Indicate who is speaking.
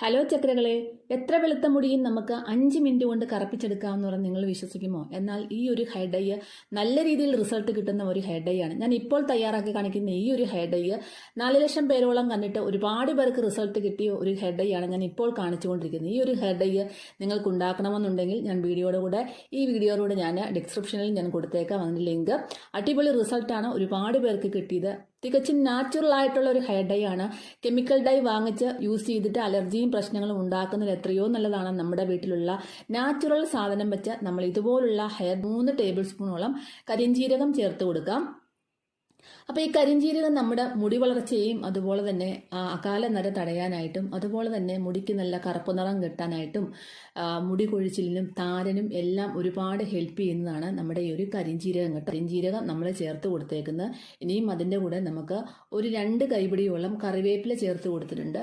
Speaker 1: Hello ചക്രകളെ, എത്ര വെളുത്ത മുടിയും നമുക്ക് 5 മിനിറ്റ് കൊണ്ട് കറപ്പിച്ചെടുക്കാമെന്ന് പറഞ്ഞാൽ നിങ്ങൾ വിശ്വസിക്കുമോ? എന്നാൽ ഈ ഒരു ഹെയർ ഡൈ നല്ല രീതിയിൽ റിസൾട്ട് കിട്ടുന്ന ഒരു ഹെയർ ഡൈ ആണ്. ഞാൻ ഇപ്പോൾ തയ്യാറാക്കി കാണിക്കുന്ന ഈ ഒരു ഹെയർ ഡൈ 4 ലക്ഷം പേരോളം കണ്ടിട്ട് ഒരുപാട് പേർക്ക് റിസൾട്ട് കിട്ടിയ ഒരു ഹെയർ ഡൈ ആണ് ഞാൻ ഇപ്പോൾ കാണിച്ചുകൊണ്ടിരിക്കുന്നത്. ഈ ഒരു ഹെയർ ഡൈ നിങ്ങൾക്ക് ഉണ്ടാക്കണമെന്നുണ്ടെങ്കിൽ ഞാൻ ഈ വീഡിയോയോട് ഞാൻ ഡിസ്ക്രിപ്ഷനിൽ ഞാൻ കൊടുത്തേക്കാം അതിൻ്റെ ലിങ്ക്. അടിപൊളി റിസൾട്ടാണ് ഒരുപാട് പേർക്ക് കിട്ടിയത്. തികച്ചും നാച്ചുറൽ ആയിട്ടുള്ള ഒരു ഹെയർ ഡൈ ആണ്. കെമിക്കൽ ഡൈ വാങ്ങിച്ച് യൂസ് ചെയ്തിട്ട് അലർജിയും പ്രശ്നങ്ങളും ഉണ്ടാക്കുന്നതിൽ എത്രയോ നല്ലതാണ് നമ്മുടെ വീട്ടിലുള്ള നാച്ചുറൽ സാധനം വെച്ച് നമ്മൾ ഇതുപോലുള്ള 3 ടേബിൾ സ്പൂണോളം കരിഞ്ജീരകം ചേർത്ത് കൊടുക്കാം. അപ്പോൾ ഈ കരിഞ്ജീരകം നമ്മുടെ മുടി വളർച്ചയെയും അതുപോലെ തന്നെ അകാല നര തടയാനായിട്ടും അതുപോലെ തന്നെ മുടിക്ക് നല്ല കറുപ്പ് നിറം കിട്ടാനായിട്ടും മുടി കൊഴിച്ചിലിനും താരനും എല്ലാം ഒരുപാട് ഹെൽപ്പ് ചെയ്യുന്നതാണ് നമ്മുടെ ഈ ഒരു കരിഞ്ജീരകം. കരിഞ്ജീരകം നമ്മൾ ചേർത്ത് കൊടുത്തേക്കുന്നത്. ഇനിയും അതിൻ്റെ കൂടെ നമുക്ക് ഒരു 2 കൈപിടിയോളം കറിവേപ്പില ചേർത്ത് കൊടുത്തിട്ടുണ്ട്.